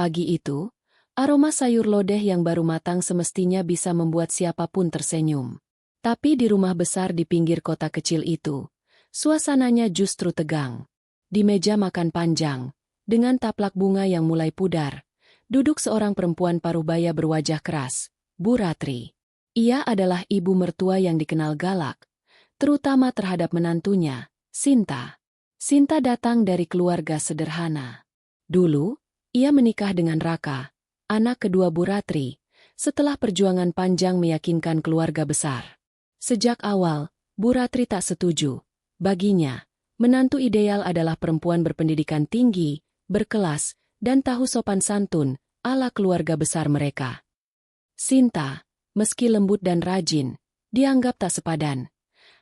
Pagi itu, aroma sayur lodeh yang baru matang semestinya bisa membuat siapapun tersenyum. Tapi di rumah besar di pinggir kota kecil itu, suasananya justru tegang. Di meja makan panjang, dengan taplak bunga yang mulai pudar, duduk seorang perempuan parubaya berwajah keras, Bu Ratri. Ia adalah ibu mertua yang dikenal galak, terutama terhadap menantunya, Sinta. Sinta datang dari keluarga sederhana. Dulu, ia menikah dengan Raka, anak kedua Bu Ratri, setelah perjuangan panjang meyakinkan keluarga besar. Sejak awal, Bu Ratri tak setuju. Baginya, menantu ideal adalah perempuan berpendidikan tinggi, berkelas, dan tahu sopan santun, ala keluarga besar mereka. Sinta, meski lembut dan rajin, dianggap tak sepadan.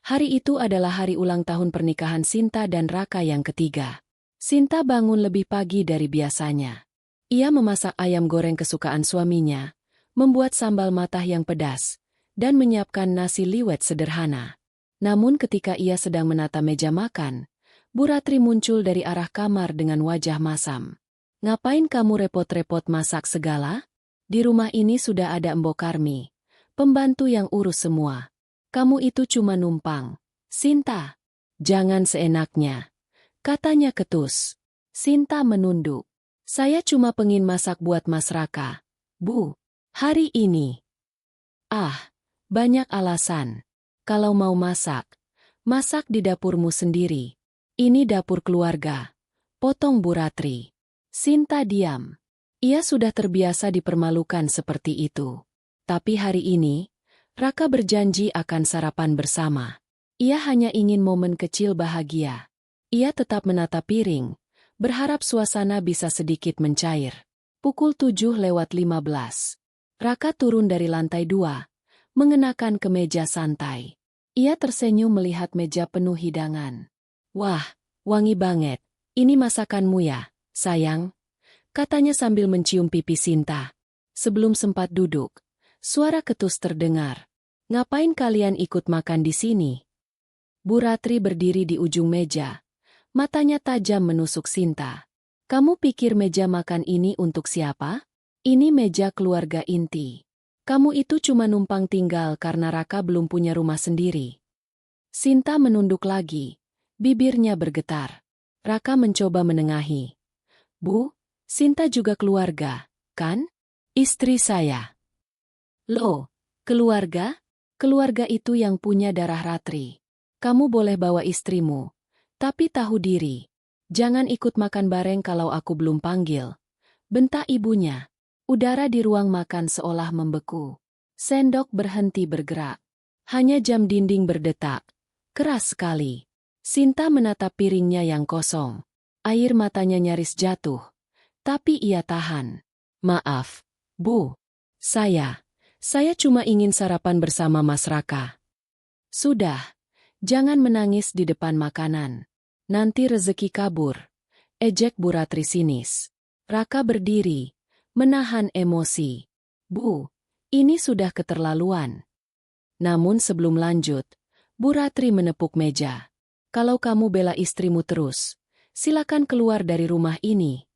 Hari itu adalah hari ulang tahun pernikahan Sinta dan Raka yang ketiga. Sinta bangun lebih pagi dari biasanya. Ia memasak ayam goreng kesukaan suaminya, membuat sambal matah yang pedas, dan menyiapkan nasi liwet sederhana. Namun ketika ia sedang menata meja makan, Bu Ratri muncul dari arah kamar dengan wajah masam. "Ngapain kamu repot-repot masak segala? Di rumah ini sudah ada Mbok Karmi, pembantu yang urus semua. Kamu itu cuma numpang." "Sinta, jangan seenaknya," katanya ketus. Sinta menunduk. "Saya cuma pengin masak buat Mas Raka, Bu. Hari ini." "Ah, banyak alasan. Kalau mau masak, masak di dapurmu sendiri. Ini dapur keluarga," potong Bu Ratri. Sinta diam. Ia sudah terbiasa dipermalukan seperti itu. Tapi hari ini, Raka berjanji akan sarapan bersama. Ia hanya ingin momen kecil bahagia. Ia tetap menata piring, berharap suasana bisa sedikit mencair. Pukul 7:15. Raka turun dari lantai 2, mengenakan kemeja santai. Ia tersenyum melihat meja penuh hidangan. "Wah, wangi banget. Ini masakanmu ya, sayang?" katanya sambil mencium pipi Sinta. Sebelum sempat duduk, suara ketus terdengar. "Ngapain kalian ikut makan di sini?" Bu Ratri berdiri di ujung meja, matanya tajam menusuk Sinta. "Kamu pikir meja makan ini untuk siapa? Ini meja keluarga inti. Kamu itu cuma numpang tinggal karena Raka belum punya rumah sendiri." Sinta menunduk lagi, bibirnya bergetar. Raka mencoba menengahi. "Bu, Sinta juga keluarga, kan? Istri saya." "Loh, keluarga? Keluarga itu yang punya darah Ratri. Kamu boleh bawa istrimu, tapi tahu diri. Jangan ikut makan bareng kalau aku belum panggil," bentak ibunya. Udara di ruang makan seolah membeku. Sendok berhenti bergerak. Hanya jam dinding berdetak. Keras sekali. Sinta menatap piringnya yang kosong. Air matanya nyaris jatuh. Tapi ia tahan. "Maaf, Bu. Saya cuma ingin sarapan bersama Mas Raka." "Sudah, jangan menangis di depan makanan. Nanti rezeki kabur," ejek Bu Ratri sinis. Raka berdiri, menahan emosi. "Bu, ini sudah keterlaluan." Namun sebelum lanjut, Bu Ratri menepuk meja. "Kalau kamu bela istrimu terus, silakan keluar dari rumah ini."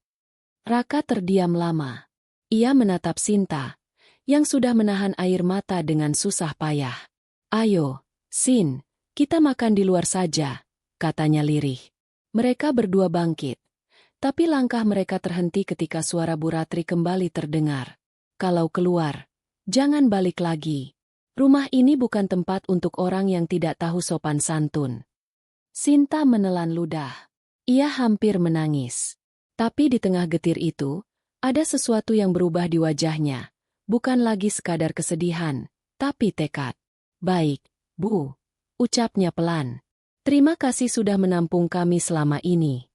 Raka terdiam lama. Ia menatap Sinta, yang sudah menahan air mata dengan susah payah. "Ayo, Sin, kita makan di luar saja," katanya lirih. Mereka berdua bangkit. Tapi langkah mereka terhenti ketika suara Bu Ratri kembali terdengar. "Kalau keluar, jangan balik lagi. Rumah ini bukan tempat untuk orang yang tidak tahu sopan santun." Sinta menelan ludah. Ia hampir menangis. Tapi di tengah getir itu, ada sesuatu yang berubah di wajahnya. Bukan lagi sekadar kesedihan, tapi tekad. "Baik, Bu," ucapnya pelan. "Terima kasih sudah menampung kami selama ini."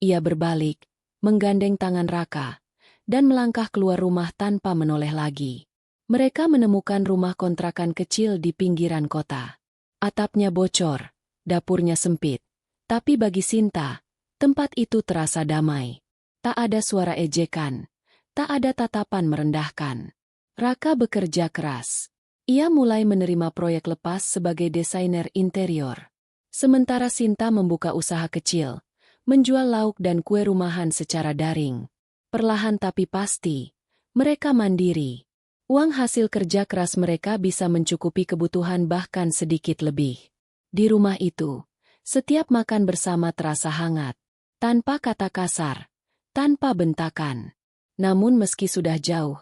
Ia berbalik, menggandeng tangan Raka, dan melangkah keluar rumah tanpa menoleh lagi. Mereka menemukan rumah kontrakan kecil di pinggiran kota. Atapnya bocor, dapurnya sempit. Tapi bagi Sinta, tempat itu terasa damai. Tak ada suara ejekan, tak ada tatapan merendahkan. Raka bekerja keras. Ia mulai menerima proyek lepas sebagai desainer interior. Sementara Sinta membuka usaha kecil, menjual lauk dan kue rumahan secara daring. Perlahan tapi pasti, mereka mandiri. Uang hasil kerja keras mereka bisa mencukupi kebutuhan bahkan sedikit lebih. Di rumah itu, setiap makan bersama terasa hangat, tanpa kata kasar, tanpa bentakan. Namun meski sudah jauh,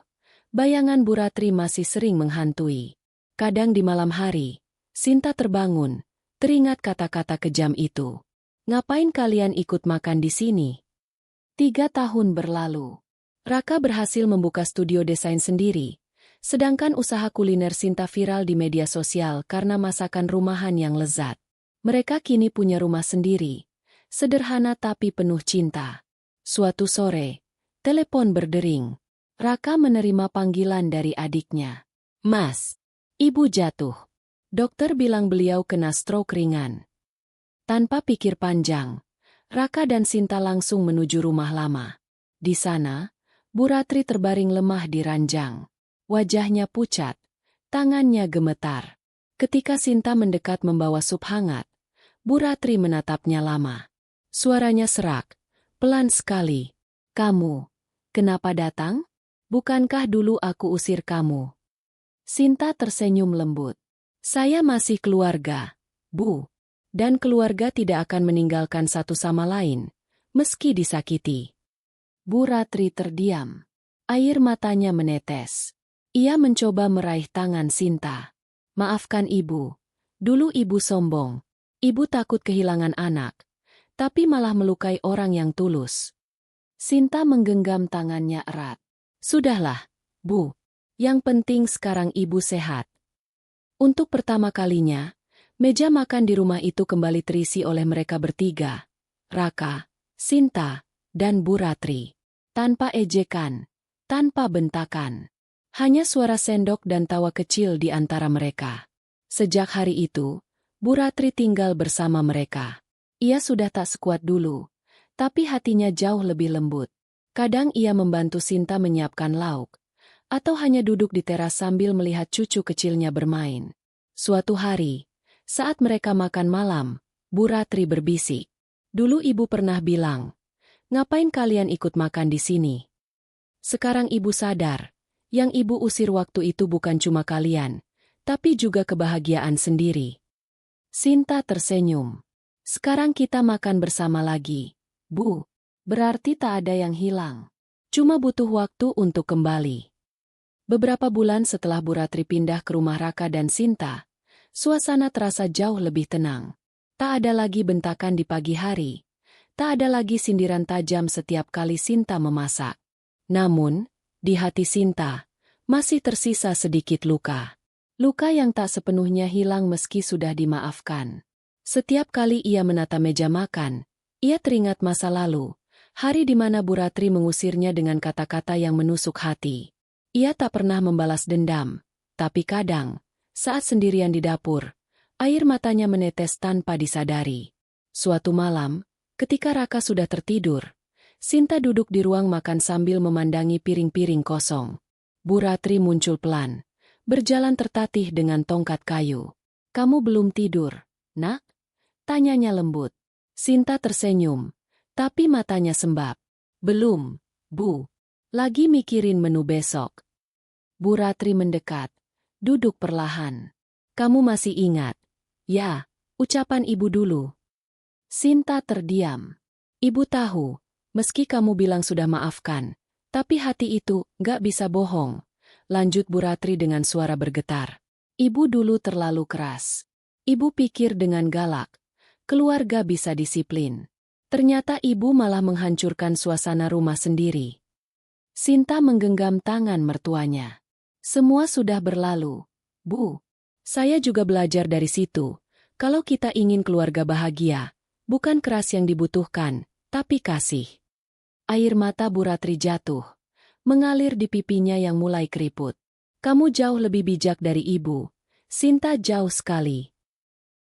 bayangan Bu Ratri masih sering menghantui. Kadang di malam hari, Sinta terbangun, teringat kata-kata kejam itu. "Ngapain kalian ikut makan di sini?" 3 tahun berlalu. Raka berhasil membuka studio desain sendiri, sedangkan usaha kuliner Sinta viral di media sosial karena masakan rumahan yang lezat. Mereka kini punya rumah sendiri, sederhana tapi penuh cinta. Suatu sore, telepon berdering. Raka menerima panggilan dari adiknya. "Mas, ibu jatuh. Dokter bilang beliau kena stroke ringan." Tanpa pikir panjang, Raka dan Sinta langsung menuju rumah lama. Di sana, Bu Ratri terbaring lemah di ranjang. Wajahnya pucat, tangannya gemetar. Ketika Sinta mendekat membawa sup hangat, Bu Ratri menatapnya lama. Suaranya serak, pelan sekali. "Kamu, kenapa datang? Bukankah dulu aku usir kamu?" Sinta tersenyum lembut. "Saya masih keluarga, Bu. Dan keluarga tidak akan meninggalkan satu sama lain, meski disakiti." Bu Ratri terdiam. Air matanya menetes. Ia mencoba meraih tangan Sinta. "Maafkan ibu. Dulu ibu sombong. Ibu takut kehilangan anak. Tapi malah melukai orang yang tulus." Sinta menggenggam tangannya erat. "Sudahlah, Bu. Yang penting sekarang ibu sehat." Untuk pertama kalinya, meja makan di rumah itu kembali terisi oleh mereka bertiga. Raka, Sinta, dan Bu Ratri. Tanpa ejekan, tanpa bentakan. Hanya suara sendok dan tawa kecil di antara mereka. Sejak hari itu, Bu Ratri tinggal bersama mereka. Ia sudah tak sekuat dulu, tapi hatinya jauh lebih lembut. Kadang ia membantu Sinta menyiapkan lauk, atau hanya duduk di teras sambil melihat cucu kecilnya bermain. Suatu hari, saat mereka makan malam, Bu Ratri berbisik. "Dulu ibu pernah bilang, ngapain kalian ikut makan di sini? Sekarang ibu sadar, yang ibu usir waktu itu bukan cuma kalian, tapi juga kebahagiaan sendiri." Sinta tersenyum. "Sekarang kita makan bersama lagi, Bu. Berarti tak ada yang hilang. Cuma butuh waktu untuk kembali." Beberapa bulan setelah Bu Ratri pindah ke rumah Raka dan Sinta, suasana terasa jauh lebih tenang. Tak ada lagi bentakan di pagi hari. Tak ada lagi sindiran tajam setiap kali Sinta memasak. Namun, di hati Sinta, masih tersisa sedikit luka. Luka yang tak sepenuhnya hilang meski sudah dimaafkan. Setiap kali ia menata meja makan, ia teringat masa lalu, hari di mana Bu Ratri mengusirnya dengan kata-kata yang menusuk hati. Ia tak pernah membalas dendam, tapi kadang, saat sendirian di dapur, air matanya menetes tanpa disadari. Suatu malam, ketika Raka sudah tertidur, Sinta duduk di ruang makan sambil memandangi piring-piring kosong. Bu Ratri muncul pelan, berjalan tertatih dengan tongkat kayu. "Kamu belum tidur, Nak?" tanyanya lembut. Sinta tersenyum, tapi matanya sembab. "Belum, Bu. Lagi mikirin menu besok." Bu Ratri mendekat, duduk perlahan. "Kamu masih ingat?" "Ya, ucapan ibu dulu." Sinta terdiam. "Ibu tahu, meski kamu bilang sudah maafkan, tapi hati itu gak bisa bohong," lanjut Bu Ratri dengan suara bergetar. "Ibu dulu terlalu keras. Ibu pikir dengan galak, keluarga bisa disiplin. Ternyata ibu malah menghancurkan suasana rumah sendiri." Sinta menggenggam tangan mertuanya. "Semua sudah berlalu, Bu. Saya juga belajar dari situ. Kalau kita ingin keluarga bahagia, bukan keras yang dibutuhkan, tapi kasih." Air mata Bu Ratri jatuh, mengalir di pipinya yang mulai keriput. "Kamu jauh lebih bijak dari ibu, Sinta, jauh sekali."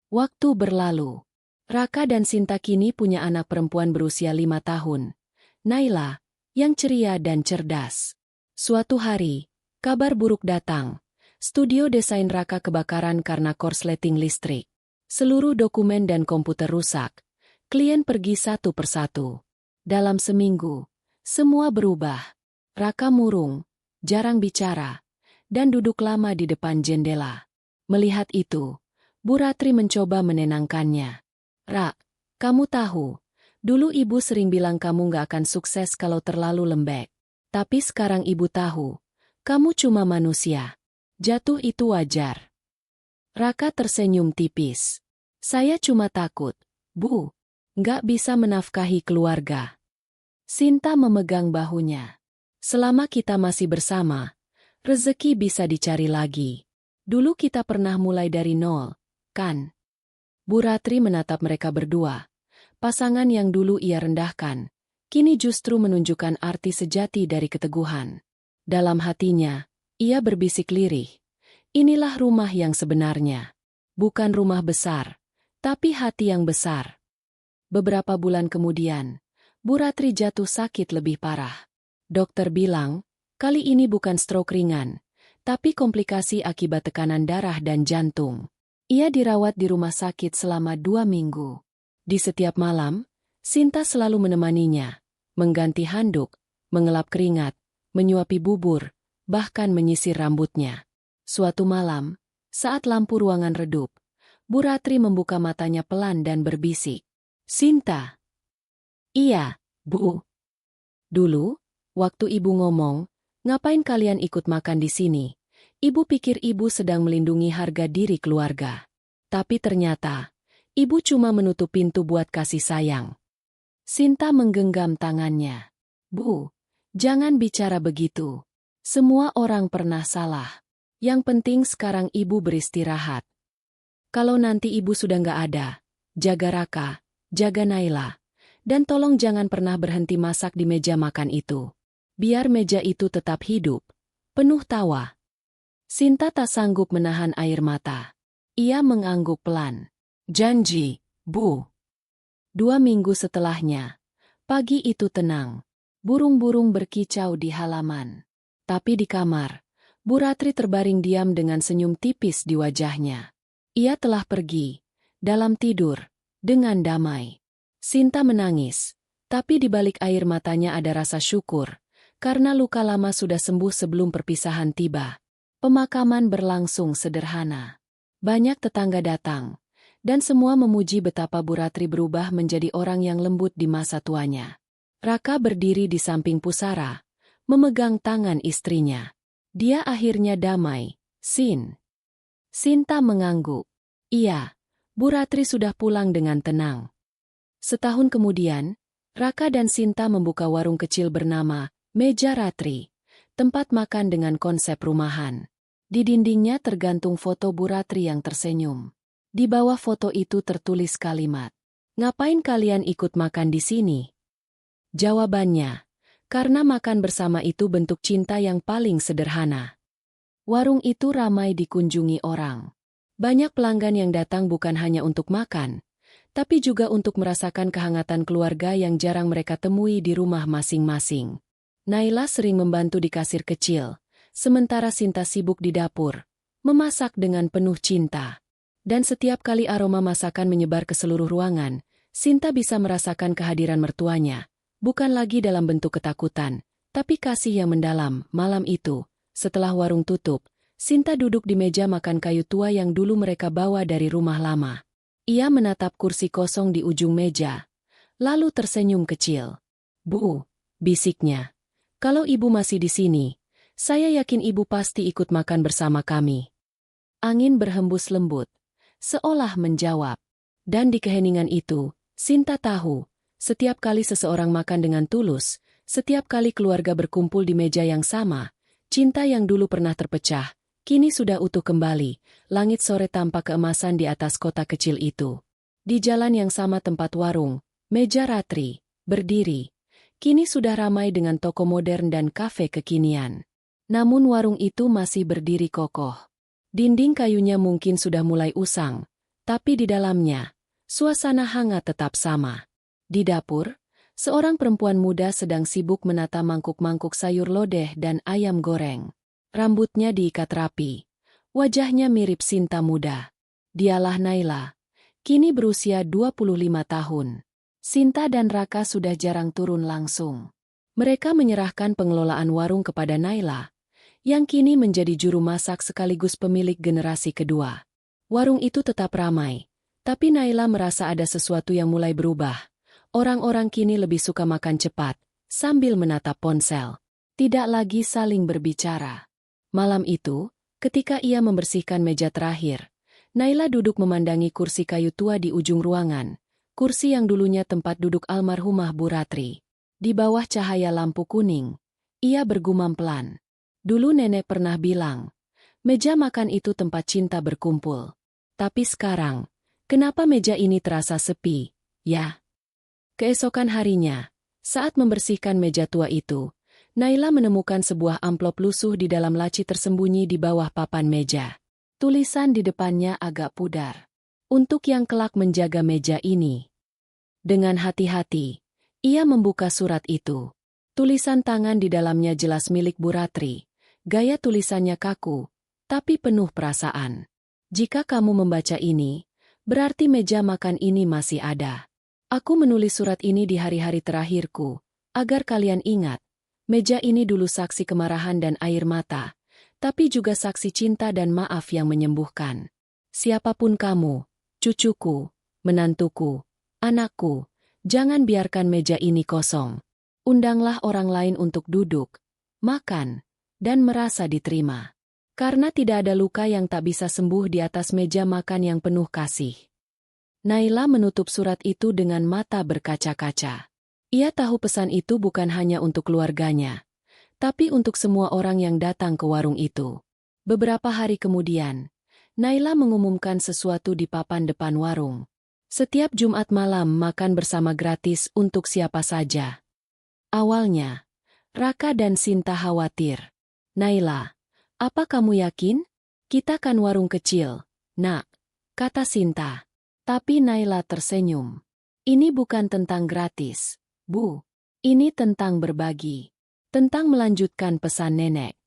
Waktu berlalu. Raka dan Sinta kini punya anak perempuan berusia 5 tahun, Naila, yang ceria dan cerdas. Suatu hari, kabar buruk datang. Studio desain Raka kebakaran karena korsleting listrik. Seluruh dokumen dan komputer rusak. Klien pergi satu persatu. Dalam seminggu, Semua berubah. Raka murung, jarang bicara, dan duduk lama di depan jendela. Melihat itu, Bu Ratri mencoba menenangkannya. Rak, kamu tahu, dulu ibu sering bilang kamu gak akan sukses kalau terlalu lembek. Tapi sekarang ibu tahu, kamu cuma manusia. Jatuh itu wajar. Raka tersenyum tipis. Saya cuma takut, Bu, gak bisa menafkahi keluarga. Sinta memegang bahunya. Selama kita masih bersama, rezeki bisa dicari lagi. Dulu kita pernah mulai dari nol, kan? Bu Ratri menatap mereka berdua. Pasangan yang dulu ia rendahkan, kini justru menunjukkan arti sejati dari keteguhan. Dalam hatinya, ia berbisik lirih. Inilah rumah yang sebenarnya. Bukan rumah besar, tapi hati yang besar. Beberapa bulan kemudian, Bu Ratri jatuh sakit lebih parah. Dokter bilang, kali ini bukan stroke ringan, tapi komplikasi akibat tekanan darah dan jantung. Ia dirawat di rumah sakit selama 2 minggu. Di setiap malam, Sinta selalu menemaninya, mengganti handuk, mengelap keringat, menyuapi bubur, bahkan menyisir rambutnya. Suatu malam, saat lampu ruangan redup, Bu Ratri membuka matanya pelan dan berbisik. Sinta. Iya, Bu. Dulu, waktu ibu ngomong, ngapain kalian ikut makan di sini? Ibu pikir ibu sedang melindungi harga diri keluarga. Tapi ternyata, ibu cuma menutup pintu buat kasih sayang. Sinta menggenggam tangannya. Bu, jangan bicara begitu. Semua orang pernah salah. Yang penting sekarang ibu beristirahat. Kalau nanti ibu sudah nggak ada, jaga Raka, jaga Naila. Dan tolong jangan pernah berhenti masak di meja makan itu. Biar meja itu tetap hidup, penuh tawa. Sinta tak sanggup menahan air mata. Ia mengangguk pelan. Janji, Bu. 2 minggu setelahnya, pagi itu tenang. Burung-burung berkicau di halaman. Tapi di kamar, Bu Ratri terbaring diam dengan senyum tipis di wajahnya. Ia telah pergi, dalam tidur, dengan damai. Sinta menangis, tapi di balik air matanya ada rasa syukur, karena luka lama sudah sembuh sebelum perpisahan tiba. Pemakaman berlangsung sederhana. Banyak tetangga datang, dan semua memuji betapa Bu Ratri berubah menjadi orang yang lembut di masa tuanya. Raka berdiri di samping pusara, memegang tangan istrinya. Dia akhirnya damai, Sinta mengangguk. Iya, Bu Ratri sudah pulang dengan tenang. Setahun kemudian, Raka dan Sinta membuka warung kecil bernama Meja Ratri, tempat makan dengan konsep rumahan. Di dindingnya tergantung foto Bu Ratri yang tersenyum. Di bawah foto itu tertulis kalimat, "Ngapain kalian ikut makan di sini?" Jawabannya, karena makan bersama itu bentuk cinta yang paling sederhana. Warung itu ramai dikunjungi orang. Banyak pelanggan yang datang bukan hanya untuk makan, tapi juga untuk merasakan kehangatan keluarga yang jarang mereka temui di rumah masing-masing. Naila sering membantu di kasir kecil, sementara Sinta sibuk di dapur, memasak dengan penuh cinta. Dan setiap kali aroma masakan menyebar ke seluruh ruangan, Sinta bisa merasakan kehadiran mertuanya, bukan lagi dalam bentuk ketakutan, tapi kasih yang mendalam. Malam itu, setelah warung tutup, Sinta duduk di meja makan kayu tua yang dulu mereka bawa dari rumah lama. Ia menatap kursi kosong di ujung meja, lalu tersenyum kecil. Bu, bisiknya, kalau ibu masih di sini, saya yakin ibu pasti ikut makan bersama kami. Angin berhembus lembut, seolah menjawab. Dan di keheningan itu, Sinta tahu, setiap kali seseorang makan dengan tulus, setiap kali keluarga berkumpul di meja yang sama, cinta yang dulu pernah terpecah, kini sudah utuh kembali. Langit sore tampak keemasan di atas kota kecil itu. Di jalan yang sama tempat warung, Meja Ratri, berdiri. Kini sudah ramai dengan toko modern dan kafe kekinian. Namun warung itu masih berdiri kokoh. Dinding kayunya mungkin sudah mulai usang, tapi di dalamnya, suasana hangat tetap sama. Di dapur, seorang perempuan muda sedang sibuk menata mangkuk-mangkuk sayur lodeh dan ayam goreng. Rambutnya diikat rapi. Wajahnya mirip Sinta muda. Dialah Naila, kini berusia 25 tahun. Sinta dan Raka sudah jarang turun langsung. Mereka menyerahkan pengelolaan warung kepada Naila, yang kini menjadi juru masak sekaligus pemilik generasi kedua. Warung itu tetap ramai, tapi Naila merasa ada sesuatu yang mulai berubah. Orang-orang kini lebih suka makan cepat, sambil menatap ponsel. Tidak lagi saling berbicara. Malam itu, ketika ia membersihkan meja terakhir, Naila duduk memandangi kursi kayu tua di ujung ruangan, kursi yang dulunya tempat duduk almarhumah Bu Ratri. Di bawah cahaya lampu kuning, ia bergumam pelan. Dulu nenek pernah bilang, meja makan itu tempat cinta berkumpul. Tapi sekarang, kenapa meja ini terasa sepi, ya? Keesokan harinya, saat membersihkan meja tua itu, Naila menemukan sebuah amplop lusuh di dalam laci tersembunyi di bawah papan meja. Tulisan di depannya agak pudar. Untuk yang kelak menjaga meja ini. Dengan hati-hati, ia membuka surat itu. Tulisan tangan di dalamnya jelas milik Bu Ratri. Gaya tulisannya kaku, tapi penuh perasaan. Jika kamu membaca ini, berarti meja makan ini masih ada. Aku menulis surat ini di hari-hari terakhirku, agar kalian ingat, meja ini dulu saksi kemarahan dan air mata, tapi juga saksi cinta dan maaf yang menyembuhkan. Siapapun kamu, cucuku, menantuku, anakku, jangan biarkan meja ini kosong. Undanglah orang lain untuk duduk, makan, dan merasa diterima. Karena tidak ada luka yang tak bisa sembuh di atas meja makan yang penuh kasih. Naila menutup surat itu dengan mata berkaca-kaca. Ia tahu pesan itu bukan hanya untuk keluarganya, tapi untuk semua orang yang datang ke warung itu. Beberapa hari kemudian, Naila mengumumkan sesuatu di papan depan warung. Setiap Jumat malam makan bersama gratis untuk siapa saja. Awalnya, Raka dan Sinta khawatir. Naila, apa kamu yakin? Kita kan warung kecil, nak, kata Sinta. Tapi Naila tersenyum. Ini bukan tentang gratis, Bu. Ini tentang berbagi. Tentang melanjutkan pesan nenek.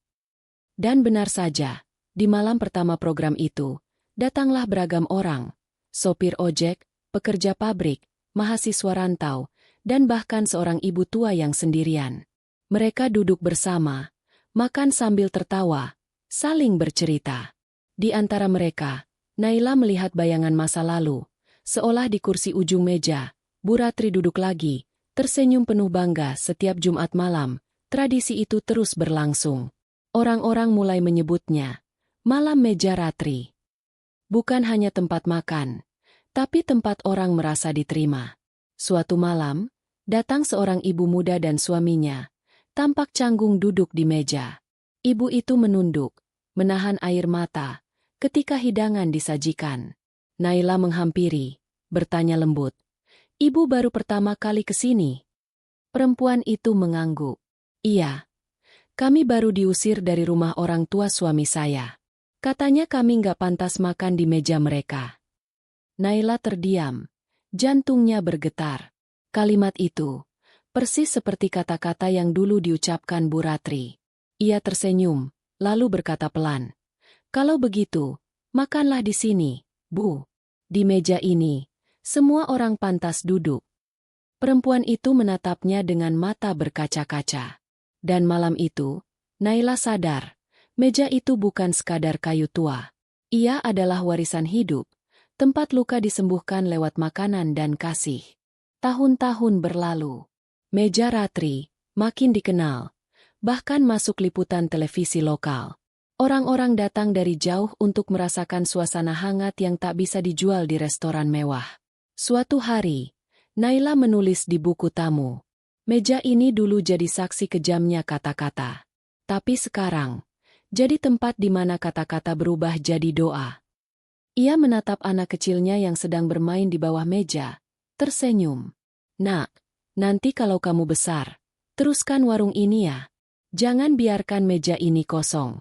Dan benar saja, di malam pertama program itu, datanglah beragam orang. Sopir ojek, pekerja pabrik, mahasiswa rantau, dan bahkan seorang ibu tua yang sendirian. Mereka duduk bersama, makan sambil tertawa, saling bercerita. Di antara mereka, Naila melihat bayangan masa lalu. Seolah di kursi ujung meja, Bu Ratri duduk lagi, tersenyum penuh bangga. Setiap Jumat malam, tradisi itu terus berlangsung. Orang-orang mulai menyebutnya malam meja Ratri. Bukan hanya tempat makan, tapi tempat orang merasa diterima. Suatu malam, datang seorang ibu muda dan suaminya, tampak canggung duduk di meja. Ibu itu menunduk, menahan air mata, ketika hidangan disajikan. Naila menghampiri, bertanya lembut, "Ibu baru pertama kali ke sini?" Perempuan itu mengangguk. "Iya. Kami baru diusir dari rumah orang tua suami saya. Katanya kami nggak pantas makan di meja mereka." Naila terdiam, jantungnya bergetar. Kalimat itu, persis seperti kata-kata yang dulu diucapkan Bu Ratri. Ia tersenyum, lalu berkata pelan, "Kalau begitu, makanlah di sini, Bu. Di meja ini, semua orang pantas duduk." Perempuan itu menatapnya dengan mata berkaca-kaca. Dan malam itu, Naila sadar, meja itu bukan sekadar kayu tua. Ia adalah warisan hidup, tempat luka disembuhkan lewat makanan dan kasih. Tahun-tahun berlalu, meja Ratri makin dikenal, bahkan masuk liputan televisi lokal. Orang-orang datang dari jauh untuk merasakan suasana hangat yang tak bisa dijual di restoran mewah. Suatu hari, Naila menulis di buku tamu, "Meja ini dulu jadi saksi kejamnya kata-kata. Tapi sekarang, jadi tempat di mana kata-kata berubah jadi doa." Ia menatap anak kecilnya yang sedang bermain di bawah meja, tersenyum. "Nak, nanti kalau kamu besar, teruskan warung ini ya. Jangan biarkan meja ini kosong."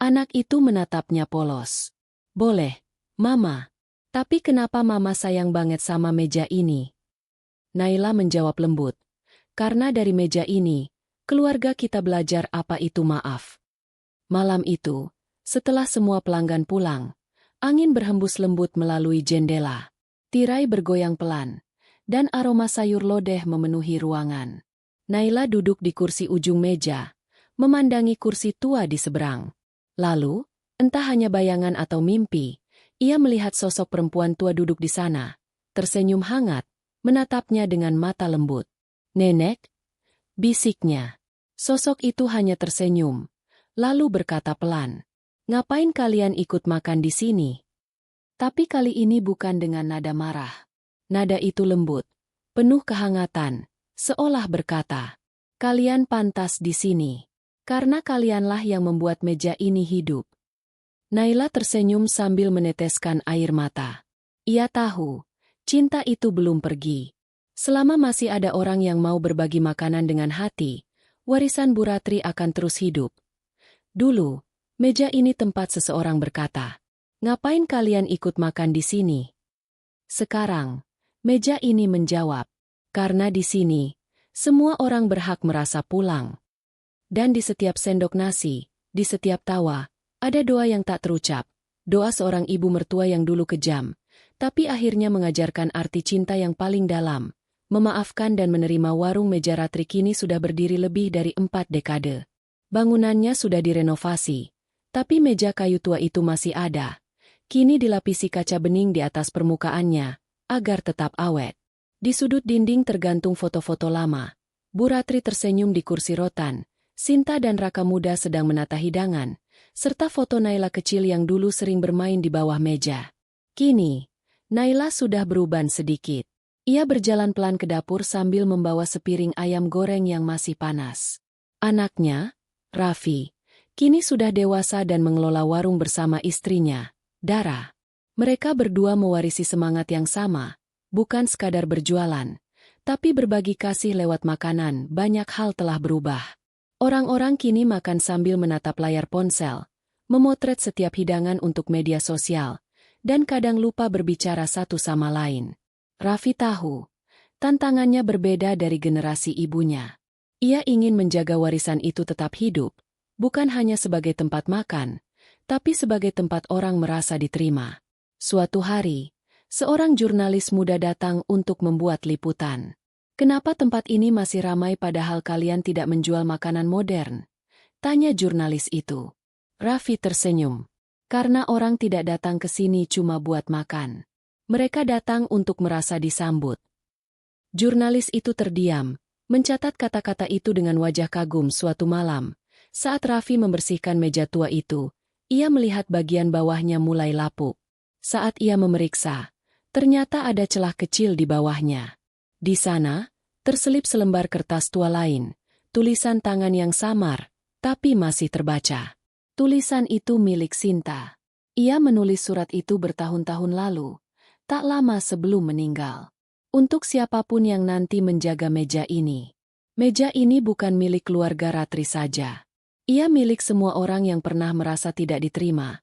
Anak itu menatapnya polos. "Boleh, Mama. Tapi kenapa Mama sayang banget sama meja ini?" Naila menjawab lembut, "Karena dari meja ini, keluarga kita belajar apa itu maaf." Malam itu, setelah semua pelanggan pulang, angin berhembus lembut melalui jendela. Tirai bergoyang pelan, dan aroma sayur lodeh memenuhi ruangan. Naila duduk di kursi ujung meja, memandangi kursi tua di seberang. Lalu, entah hanya bayangan atau mimpi, ia melihat sosok perempuan tua duduk di sana, tersenyum hangat, menatapnya dengan mata lembut. "Nenek," bisiknya. Sosok itu hanya tersenyum, lalu berkata pelan, "Ngapain kalian ikut makan di sini?" Tapi kali ini bukan dengan nada marah. Nada itu lembut, penuh kehangatan, seolah berkata, "Kalian pantas di sini, karena kalianlah yang membuat meja ini hidup." Naila tersenyum sambil meneteskan air mata. Ia tahu, cinta itu belum pergi. Selama masih ada orang yang mau berbagi makanan dengan hati, warisan Bu Ratri akan terus hidup. Dulu, meja ini tempat seseorang berkata, "Ngapain kalian ikut makan di sini?" Sekarang, meja ini menjawab, "Karena di sini, semua orang berhak merasa pulang." Dan di setiap sendok nasi, di setiap tawa, ada doa yang tak terucap, doa seorang ibu mertua yang dulu kejam, tapi akhirnya mengajarkan arti cinta yang paling dalam, memaafkan dan menerima. Warung Meja Ratri kini sudah berdiri lebih dari 4 dekade. Bangunannya sudah direnovasi, tapi meja kayu tua itu masih ada. Kini dilapisi kaca bening di atas permukaannya, agar tetap awet. Di sudut dinding tergantung foto-foto lama. Bu Ratri tersenyum di kursi rotan, Sinta dan Raka muda sedang menata hidangan, serta foto Naila kecil yang dulu sering bermain di bawah meja. Kini, Naila sudah beruban sedikit. Ia berjalan pelan ke dapur sambil membawa sepiring ayam goreng yang masih panas. Anaknya, Raffi, kini sudah dewasa dan mengelola warung bersama istrinya, Dara. Mereka berdua mewarisi semangat yang sama, bukan sekadar berjualan, tapi berbagi kasih lewat makanan. Banyak hal telah berubah. Orang-orang kini makan sambil menatap layar ponsel, memotret setiap hidangan untuk media sosial, dan kadang lupa berbicara satu sama lain. Raffi tahu, tantangannya berbeda dari generasi ibunya. Ia ingin menjaga warisan itu tetap hidup, bukan hanya sebagai tempat makan, tapi sebagai tempat orang merasa diterima. Suatu hari, seorang jurnalis muda datang untuk membuat liputan. "Kenapa tempat ini masih ramai padahal kalian tidak menjual makanan modern?" tanya jurnalis itu. Raffi tersenyum. "Karena orang tidak datang ke sini cuma buat makan. Mereka datang untuk merasa disambut." Jurnalis itu terdiam, mencatat kata-kata itu dengan wajah kagum. Suatu malam, saat Raffi membersihkan meja tua itu, ia melihat bagian bawahnya mulai lapuk. Saat ia memeriksa, ternyata ada celah kecil di bawahnya. Di sana, terselip selembar kertas tua lain, tulisan tangan yang samar, tapi masih terbaca. Tulisan itu milik Sinta. Ia menulis surat itu bertahun-tahun lalu, tak lama sebelum meninggal. Untuk siapapun yang nanti menjaga meja ini. Meja ini bukan milik keluarga Ratri saja. Ia milik semua orang yang pernah merasa tidak diterima,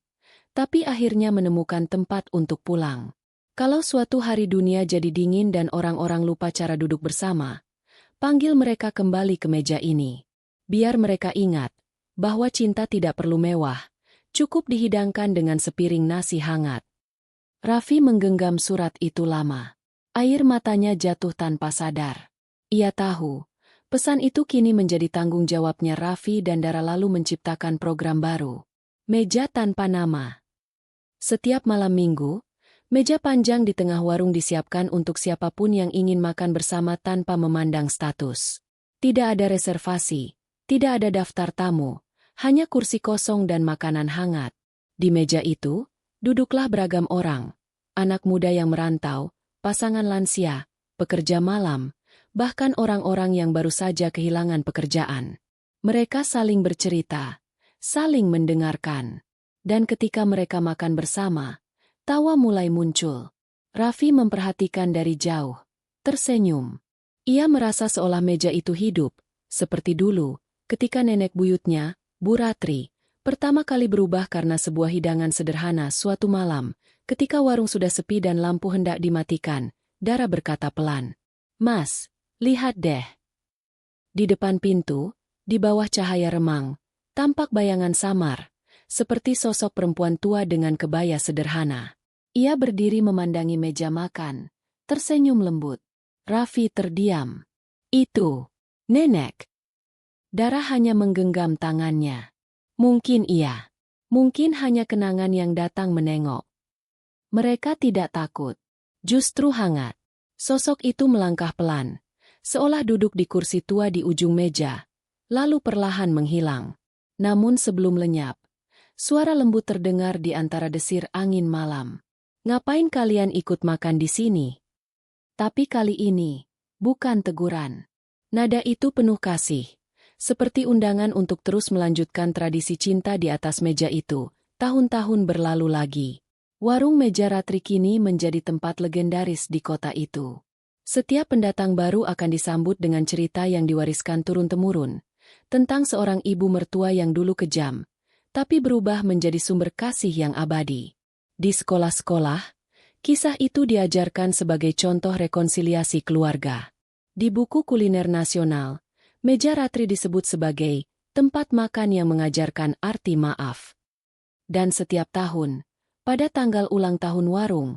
tapi akhirnya menemukan tempat untuk pulang. Kalau suatu hari dunia jadi dingin dan orang-orang lupa cara duduk bersama, panggil mereka kembali ke meja ini. Biar mereka ingat bahwa cinta tidak perlu mewah, cukup dihidangkan dengan sepiring nasi hangat. Raffi menggenggam surat itu lama. Air matanya jatuh tanpa sadar. Ia tahu, pesan itu kini menjadi tanggung jawabnya. Raffi dan Dara lalu menciptakan program baru, Meja Tanpa Nama. Setiap malam minggu, meja panjang di tengah warung disiapkan untuk siapapun yang ingin makan bersama tanpa memandang status. Tidak ada reservasi, tidak ada daftar tamu, hanya kursi kosong dan makanan hangat. Di meja itu, duduklah beragam orang, anak muda yang merantau, pasangan lansia, pekerja malam, bahkan orang-orang yang baru saja kehilangan pekerjaan. Mereka saling bercerita, saling mendengarkan. Dan ketika mereka makan bersama, tawa mulai muncul. Raffi memperhatikan dari jauh, tersenyum. Ia merasa seolah meja itu hidup, seperti dulu, ketika nenek buyutnya, Bu Ratri, pertama kali berubah karena sebuah hidangan sederhana. Suatu malam, ketika warung sudah sepi dan lampu hendak dimatikan, Dara berkata pelan, "Mas, lihat deh." Di depan pintu, di bawah cahaya remang, tampak bayangan samar, seperti sosok perempuan tua dengan kebaya sederhana. Ia berdiri memandangi meja makan, tersenyum lembut. Raffi terdiam. "Itu Nenek. Darah hanya menggenggam tangannya. Mungkin iya. Mungkin hanya kenangan yang datang menengok. Mereka tidak takut. Justru hangat. Sosok itu melangkah pelan, seolah duduk di kursi tua di ujung meja, lalu perlahan menghilang. Namun sebelum lenyap, suara lembut terdengar di antara desir angin malam. Ngapain kalian ikut makan di sini? Tapi kali ini, bukan teguran. Nada itu penuh kasih, seperti undangan untuk terus melanjutkan tradisi cinta di atas meja itu, tahun-tahun berlalu lagi. Warung Meja Ratri kini menjadi tempat legendaris di kota itu. Setiap pendatang baru akan disambut dengan cerita yang diwariskan turun-temurun, tentang seorang ibu mertua yang dulu kejam, tapi berubah menjadi sumber kasih yang abadi. Di sekolah-sekolah, kisah itu diajarkan sebagai contoh rekonsiliasi keluarga. Di buku kuliner nasional, Meja Ratri disebut sebagai tempat makan yang mengajarkan arti maaf. Dan setiap tahun, pada tanggal ulang tahun warung,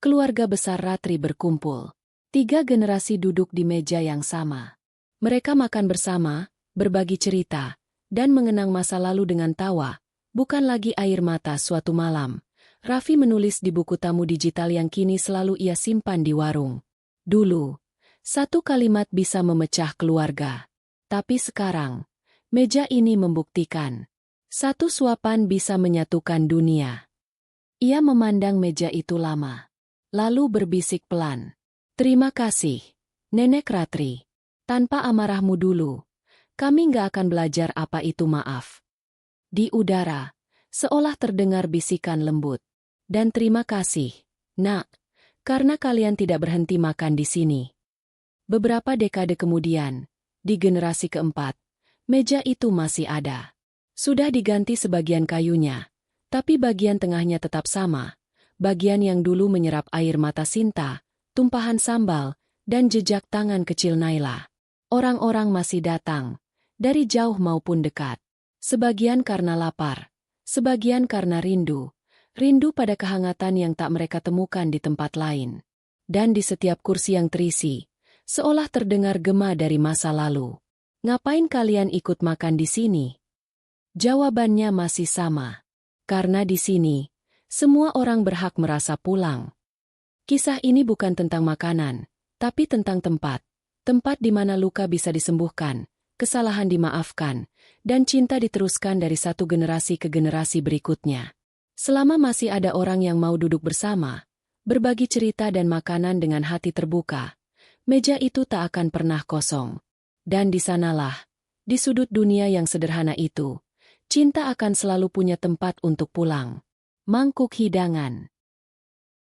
keluarga besar Ratri berkumpul. 3 generasi duduk di meja yang sama. Mereka makan bersama, berbagi cerita, dan mengenang masa lalu dengan tawa, bukan lagi air mata. Suatu malam, Raffi menulis di buku tamu digital yang kini selalu ia simpan di warung. Dulu, satu kalimat bisa memecah keluarga. Tapi sekarang, meja ini membuktikan, satu suapan bisa menyatukan dunia. Ia memandang meja itu lama, lalu berbisik pelan. Terima kasih, Nenek Ratri. Tanpa amarahmu dulu, kami nggak akan belajar apa itu maaf. Di udara, seolah terdengar bisikan lembut. Dan terima kasih, Nak, karena kalian tidak berhenti makan di sini. Beberapa dekade kemudian, di generasi keempat, meja itu masih ada. Sudah diganti sebagian kayunya, tapi bagian tengahnya tetap sama. Bagian yang dulu menyerap air mata Sinta, tumpahan sambal, dan jejak tangan kecil Naila. Orang-orang masih datang, dari jauh maupun dekat. Sebagian karena lapar, sebagian karena rindu pada kehangatan yang tak mereka temukan di tempat lain. Dan di setiap kursi yang terisi, seolah terdengar gema dari masa lalu. Ngapain kalian ikut makan di sini? Jawabannya masih sama. Karena di sini, semua orang berhak merasa pulang. Kisah ini bukan tentang makanan, tapi tentang tempat. Tempat di mana luka bisa disembuhkan, kesalahan dimaafkan, dan cinta diteruskan dari satu generasi ke generasi berikutnya. Selama masih ada orang yang mau duduk bersama, berbagi cerita dan makanan dengan hati terbuka, meja itu tak akan pernah kosong. Dan di sanalah, di sudut dunia yang sederhana itu, cinta akan selalu punya tempat untuk pulang. Mangkuk hidangan.